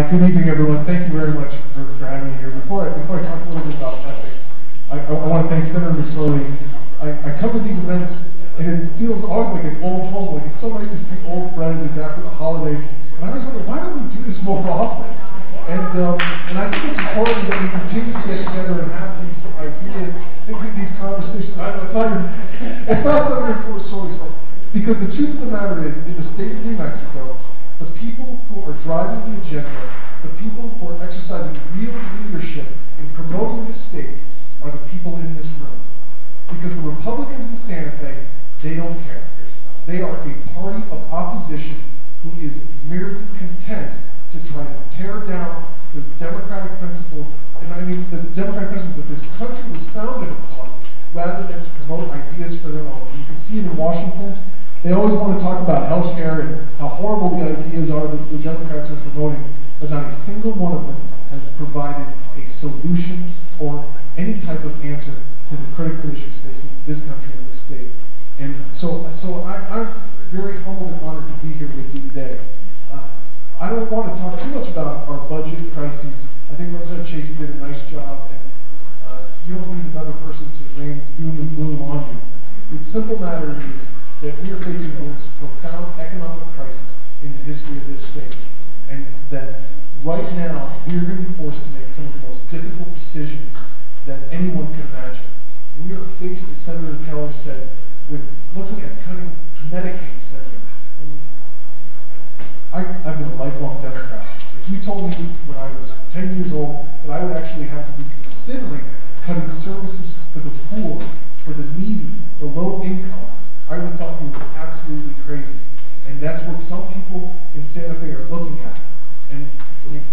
Good evening, everyone. Thank you very much for having me here. Before I talk a little bit about ethics, I want to thank Senator McSorley. I come to these events, and it feels always like an old home. Like it's so nice to see old friends. It's after the holidays, and I always wonder, why don't we do this more often? And I think it's important that we continue to get together and have these ideas, these conversations. It's not Senator McSorley's fault, because the truth of the matter is, in the state of New Mexico, the people who are driving the agenda, the people who are exercising real leadership in promoting this state are the people in this room. Because the Republicans in Santa Fe, they don't care. They are a party of opposition who is merely content to try to tear down the democratic principles, and I mean the democratic principles that this country was founded upon, rather than to promote ideas for their own. You can see it in Washington. They always want to talk about health care and how horrible the ideas are that the Democrats are promoting, but not a single one of them has provided a solution or any type of answer to the critical issues facing this country and this state. And so I'm very humbled and honored to be here with you today. I don't want to talk too much about our budget crises. I think Representative Chase did a nice job, and you don't need another person to rain doom and gloom on you. The simple matter is that we are facing the most profound economic crisis in the history of this state, and that right now we are going to be forced to make some of the most difficult decisions that anyone can imagine. We are faced, as Senator Keller said, with looking at cutting Medicaid spending. I've been a lifelong Democrat. If you told me when I was 10 years old that I would actually have to be considering cutting services for the poor, for the needy, the low income, I would have thought you were absolutely crazy. And that's what some people in Santa Fe are looking at. And I mean,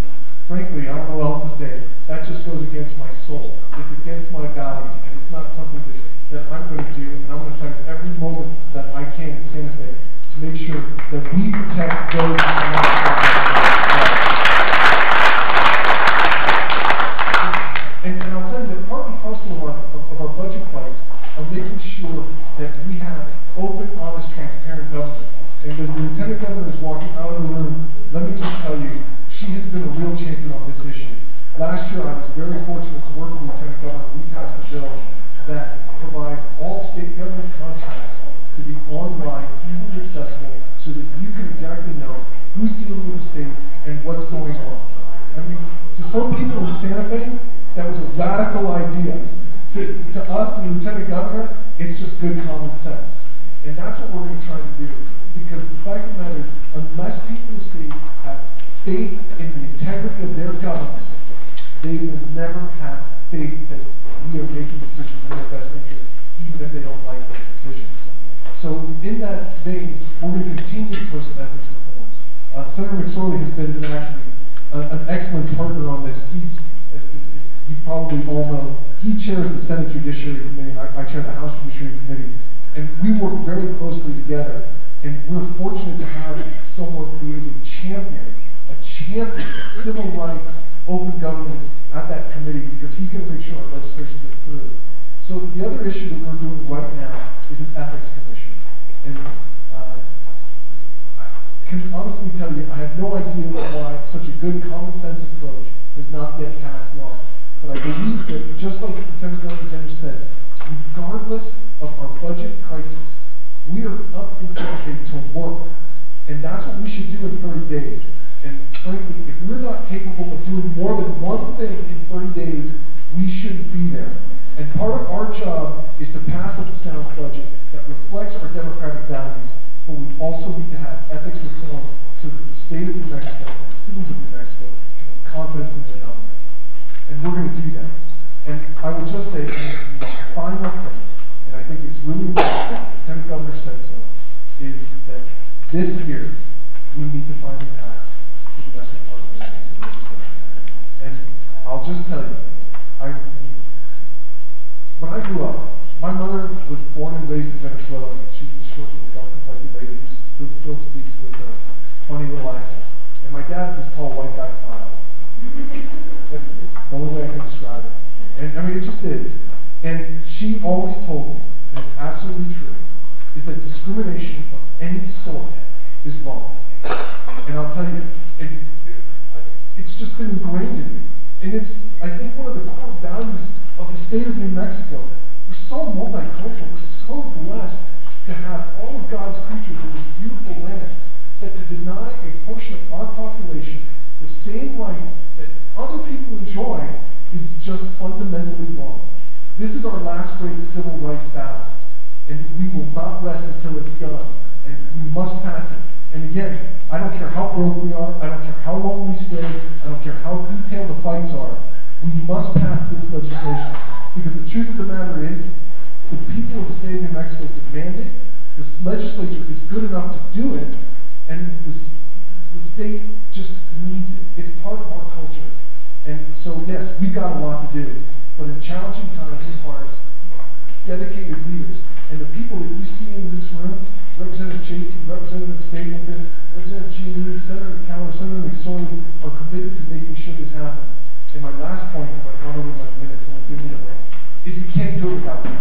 frankly, I don't know what else to say. That just goes against my soul. It's against my values, and it's not something that I'm going to do. And I'm going to fight every moment that I can in Santa Fe to make sure that we protect those who are not and I'll tell you that part and parcel of our budget fights are making sure that we have open, honest, transparent government. And as the Lieutenant Governor is walking out of the room, let me just tell you, she has been a real champion on this issue. Last year, I was very fortunate to work with Lieutenant Governor. We passed a bill that provides all state government contracts to be online, easily accessible, so that you can exactly know who's dealing with the state and what's going on. I mean, to some people in Santa Fe, that was a radical idea. To us, the Lieutenant Governor, it's just good common sense. And that's what we're going to try to do. Because the fact of the matter is, unless people in the state have faith in the integrity of their government, they will never have faith that we are making decisions in their best interest, even if they don't like those decisions. So in that vein, we're going to continue to push ethics reforms. Senator McSorley has been actually an excellent partner on this. As you probably all know, he chairs the Senate Judiciary Committee, and I chair the House Judiciary Committee. And we work very closely together, and we're fortunate to have someone who is a champion of civil rights, open government at that committee, because he's going to make sure our legislation gets through. So the other issue that we're doing right now is an ethics commission. And I can honestly tell you, I have no idea why such a good common sense approach has not yet passed law. But I believe that, just like Lieutenant Governor Dennis said, regardless of our budget crisis, we are up in Santa Fe to work. And that's what we should do in 30 days. And frankly, if we're not capable of doing more than one thing in 30 days, we shouldn't be there. And part of our job is to pass a sound budget that reflects our democratic values, but we also need to have ethics reform so that the state of New Mexico and the citizens of New Mexico can have confidence in their government. And we're going to do that. And I would just say, the final thing, and I think it's really important, the Lieutenant Governor said so, is that this year we need to find a path to domestic partners. And I'll just tell you, when I grew up, my mother was born and raised in Venezuela, and she was a short little dark-complected lady who still speaks with a funny little accent. And my dad was called White Guy File. That's the only way I can describe it. And I mean, it just is. And she always told me, and it's absolutely true, is that discrimination of any sort is wrong. And I'll tell you, it's it's just been ingrained in me. And it's, I think, one of the core values of the state of New Mexico. We're so multicultural, we're so blessed to have all of God's creatures in this beautiful land, that to deny a portion of our population the same rights that other people enjoy is just fundamentally wrong. This is our last great civil rights battle, and we will not rest until it's done, and we must pass it. And again, I don't care how broke we are, I don't care how long we stay, I don't care how detailed the fights are, we must pass this legislation. Because the truth of the matter is, the people of the state of New Mexico demand it, the legislature is good enough to do it, and the state just needs it. It's part of our culture. And so, yes, we've got a lot to do, but in challenging times, it requires dedicated leaders. And the people that you see in this room, Representative Chasey, Representative Stapleton, Representative Cheney, Senator Keller, Senator McSorley, are committed to making sure this happens. And my last point, if I've gone over my minutes, and I'll give you a break, is you can't do it without them.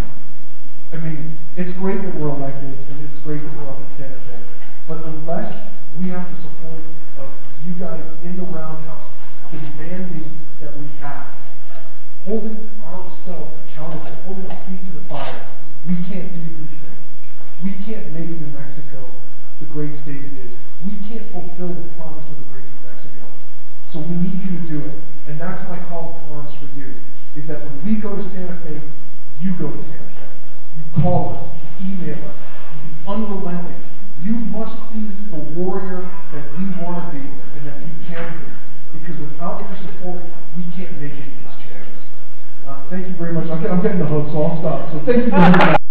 I mean, it's great that we're elected, and it's great that we're up in Santa Fe, but unless we have the support of you guys in the roundhouse demanding that we act, holding ourselves accountable, holding our feet to the fire, we can't do these things. We can't make New Mexico the great state it is. We can't fulfill the promise of the great New Mexico. So we need you to do it. And that's my call to arms for you, is that when we go to Santa Fe, you go to Santa Fe. You call us, you email us, you be unrelenting. You must be the warrior that we want to be and that we can be. Because without your support, we can't make any of these changes. Thank you very much. I'm getting the hook, so I'll stop. So thank you very much.